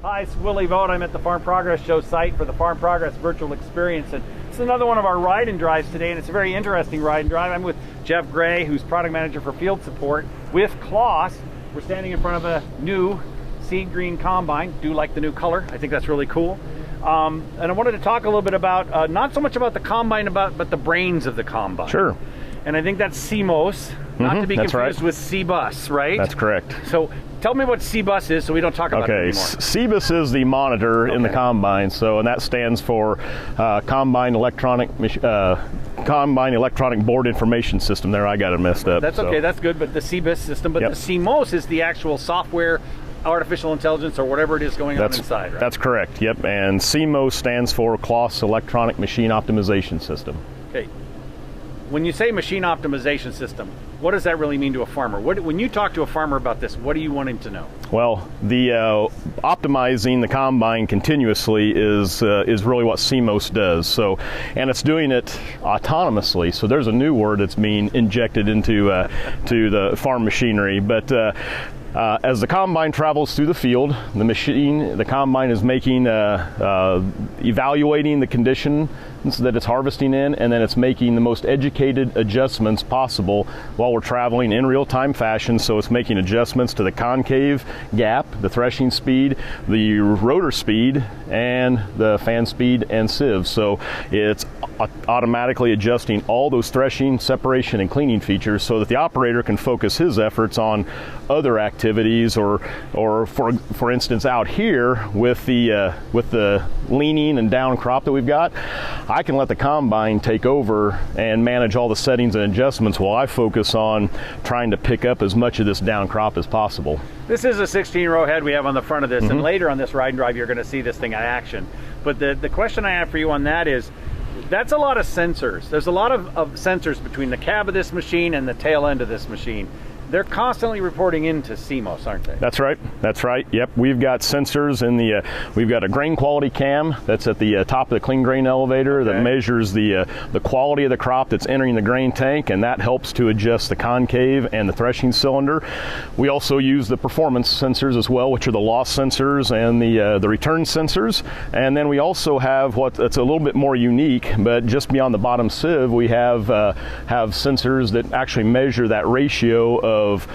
Hi, it's Willie Vogt. I'm at the Farm Progress Show site for the Farm Progress virtual experience, and it's another one of our ride and drives today, and it's a very interesting ride and drive. I'm with Jeff Gray, who's product manager for field support with CLAAS. We're standing in front of a new seed green combine. Do like the new color. I think that's really cool. And I wanted to talk a little bit about not so much about the combine, but the brains of the combine. Sure. And I think that's CMOS, not to be confused with CBus, right? That's correct. So tell me what CBus is so we don't talk about it anymore. CBus is the monitor in the combine, and that stands for Combine Electronic Board Information System. There, I got it messed up. That's okay, that's good, but the CBus system, but the CMOS is the actual software, artificial intelligence, or whatever it is going on inside, right? That's correct, yep, and CMOS stands for CLAAS Electronic Machine Optimization System. Okay. When you say machine optimization system, what does that really mean to a farmer? When you talk to a farmer about this, what do you want him to know? Well, the optimizing the combine continuously is really what CMOS does. So, and it's doing it autonomously. So there's a new word that's being injected into to the farm machinery, but. As the combine travels through the field, the combine is making, evaluating the conditions that it's harvesting in, and then it's making the most educated adjustments possible while we're traveling in real-time fashion. So it's making adjustments to the concave gap, the threshing speed, the rotor speed, and the fan speed and sieve. So it's automatically adjusting all those threshing, separation, and cleaning features so that the operator can focus his efforts on other activities, or for instance out here with the leaning and down crop that we've got, I can let the combine take over and manage all the settings and adjustments while I focus on trying to pick up as much of this down crop as possible. This is a 16-row head we have on the front of this, and later on this ride and drive you're going to see this thing in action. But the question I have for you on that is, that's a lot of sensors. There's a lot of sensors between the cab of this machine and the tail end of this machine. They're constantly reporting into CMOS, aren't they? That's right. That's right. Yep. We've got sensors in the. We've got a grain quality cam that's at the top of the clean grain elevator that measures the quality of the crop that's entering the grain tank, and that helps to adjust the concave and the threshing cylinder. We also use the performance sensors as well, which are the loss sensors and the return sensors. And then we also have that's a little bit more unique, but just beyond the bottom sieve, we have sensors that actually measure that ratio of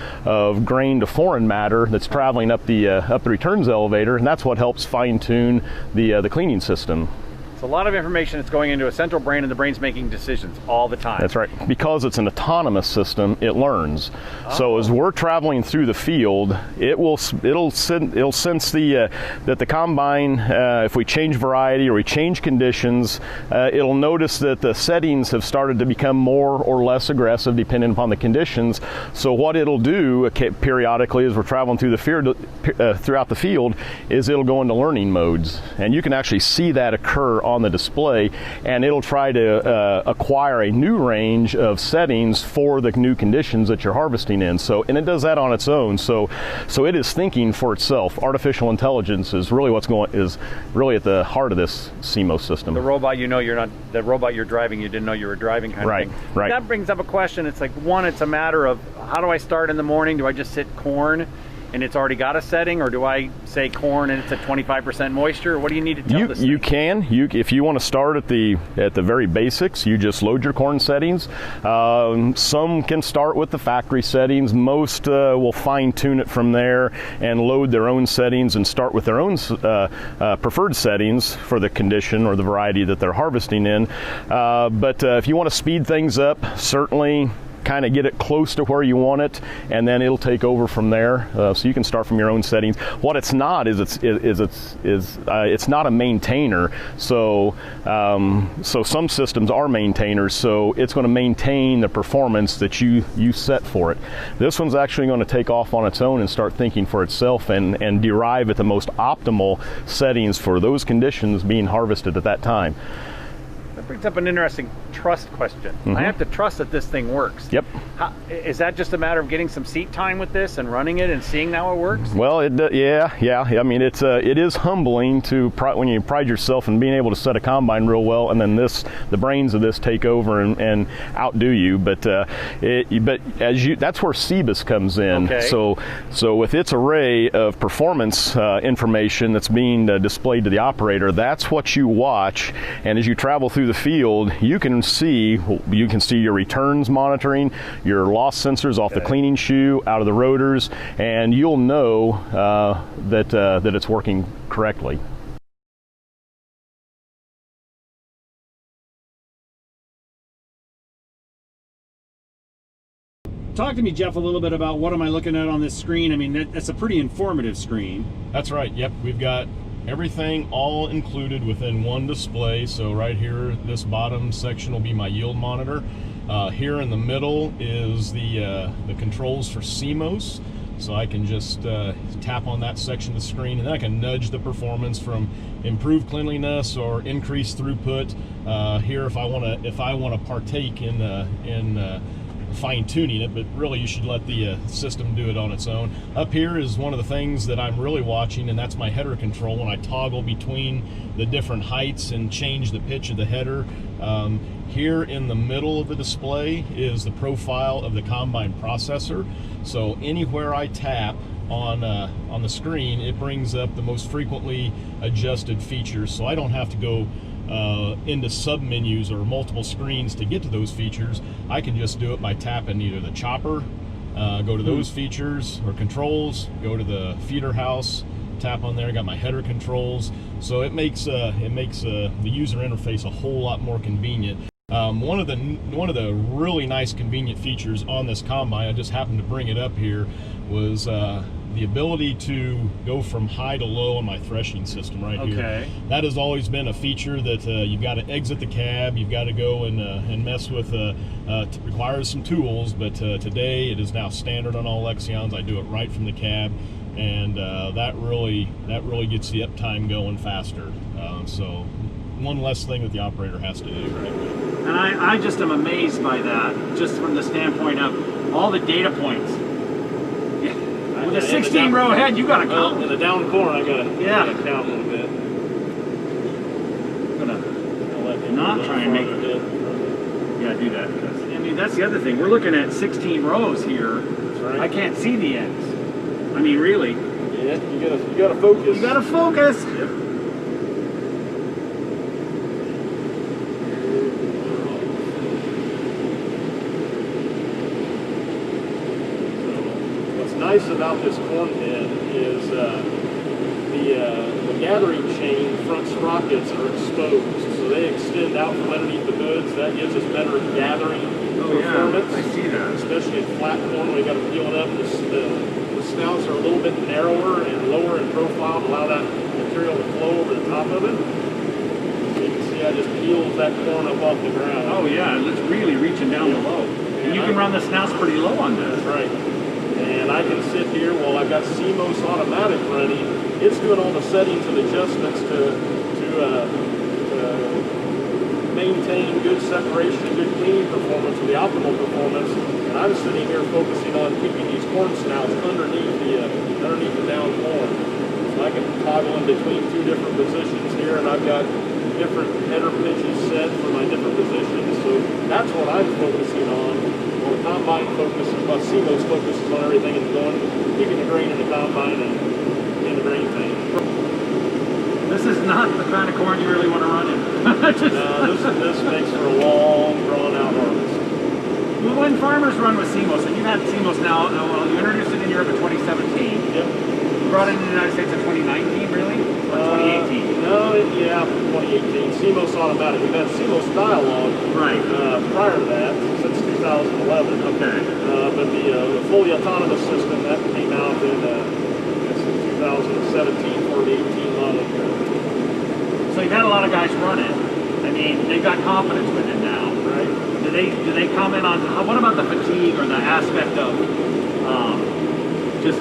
grain to foreign matter that's traveling up the returns elevator, and that's what helps fine-tune the cleaning system. It's a lot of information that's going into a central brain, and the brain's making decisions all the time. That's right. Because it's an autonomous system, it learns. So as we're traveling through the field, it'll sense that the combine, if we change variety or we change conditions, it'll notice that the settings have started to become more or less aggressive depending upon the conditions. So what it'll do periodically as we're traveling through the field, throughout the field, is it'll go into learning modes, and you can actually see that occur on the display, and it'll try to acquire a new range of settings for the new conditions that you're harvesting in. So, and it does that on its own. So it is thinking for itself. Artificial intelligence is really is really at the heart of this CMOS system. The robot, the robot you're driving, you didn't know you were driving, kind of thing. Right. That brings up a question. It's like, one, it's a matter of how do I start in the morning? Do I just hit corn and it's already got a setting, or do I say corn and it's at 25% moisture? What do you need to tell this thing? If you want to start at the very basics, you just load your corn settings. Some can start with the factory settings. Most will fine tune it from there and load their own settings and start with their own preferred settings for the condition or the variety that they're harvesting in. But if you want to speed things up, certainly kind of get it close to where you want it, and then it'll take over from there. So you can start from your own settings. What it's not is it's not a maintainer. So some systems are maintainers. So it's going to maintain the performance that you set for it. This one's actually going to take off on its own and start thinking for itself and derive at the most optimal settings for those conditions being harvested at that time. brings up an interesting trust question. I have to trust that this thing works. Yep. Is that just a matter of getting some seat time with this and running it and seeing how it works? Well, yeah. I mean, it is humbling to when you pride yourself in being able to set a combine real well, and then the brains of this take over and outdo you. But that's where CEMOS comes in. Okay. So with its array of performance information that's being displayed to the operator, that's what you watch. And as you travel through the field, you can see your returns monitoring, your loss sensors off the cleaning shoe, out of the rotors, and you'll know that it's working correctly. Talk to me, Jeff, a little bit about what am I looking at on this screen. I mean, that's a pretty informative screen. That's right. Yep, we've got everything all included within one display. So right here, this bottom section will be my yield monitor. Here in the middle is the controls for CEMOS. So I can just tap on that section of the screen, and then I can nudge the performance from improved cleanliness or increased throughput. Here, if I want to partake in fine-tuning it, but really you should let the system do it on its own. Up here is one of the things that I'm really watching, and that's my header control. When I toggle between the different heights and change the pitch of the header, here in the middle of the display is the profile of the combine processor. So anywhere I tap on the screen, it brings up the most frequently adjusted features, so I don't have to go into sub-menus or multiple screens to get to those features. I can just do it by tapping either the chopper, go to those features or controls, go to the feeder house, tap on there, got my header controls. So it makes the user interface a whole lot more convenient. One of the really nice convenient features on this combine, I just happened to bring it up here, was the ability to go from high to low on my threshing system right here. That has always been a feature that you've got to exit the cab, you've got to go and mess with, requires some tools, but today it is now standard on all Lexions. I do it right from the cab, and that really gets the uptime going faster. So one less thing that the operator has to do. Right? And I just am amazed by that, just from the standpoint of all the data points. With a 16-row head, you got to count. In the down corner, I got to count a little bit. I'm gonna not try and make it. Yeah, do that. Because, I mean, that's the other thing. We're looking at 16 rows here. That's right. I can't see the ends. I mean, really. Yeah, you gotta focus. You gotta focus. Yep. Nice about this corn head is the gathering chain front sprockets are exposed, so they extend out from underneath the hoods. That gives us better gathering performance. Yeah, I see that. Especially in flat corn when we got to peel it up. The snouts are a little bit narrower and lower in profile to allow that material to flow over the top of it. So you can see I just peeled that corn up off the ground. Oh yeah, it's really reaching down below. And you can run the snouts pretty low on this. That's right. And I can sit here while I've got CEMOS automatic running. It's doing all the settings and adjustments to maintain good separation and good cleaning performance with the optimal performance. And I'm sitting here focusing on keeping these corn snouts underneath the down corn. So I can toggle in between two different positions here, and I've got different header pitches set for my different positions. So that's what I'm focusing on. Well, the combine focuses, CEMOS focuses on everything and keeping the grain in the combine and in the grain tank. This is not the kind of corn you really want to run in. No, this makes for a long, drawn-out harvest. Well, when farmers run with CEMOS, and you've had CEMOS now, well, you introduced it in Europe in 2017. Yep. You brought it in the United States in 2019, really? Or 2018? No, 2018. CEMOS automatic. We've had CEMOS dialogue prior to that, since 2011. Okay. But the fully autonomous system, that came out in 2017 for the 18 model. So you've had a lot of guys run it. I mean, they've got confidence with it now. Right. Do they comment on, what about the fatigue or the aspect of just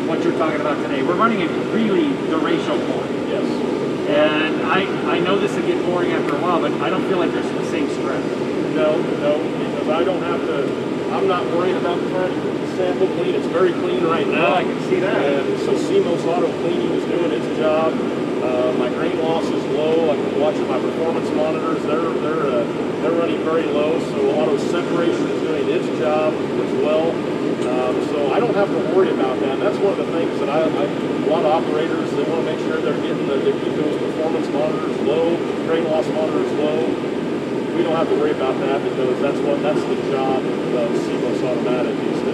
what you're talking about today? We're running a really derecho corn. Yes. And I know this will get boring after a while, but I don't feel like there's the same stress. No, because I don't have to, I'm not worried about trying to sample clean. It's very clean right now. Oh, I can see that. And so CMOS auto cleaning is doing its job. My grain loss is low. I'm watching my performance monitors. They're running very low. So auto separation is doing its job as well. So I don't have to worry about that. And that's one of the things that a lot of operators, they want to make sure they're getting they keep those performance monitors low, grain loss monitors low. We don't have to worry about that because that's the job of CMOS Automatic is to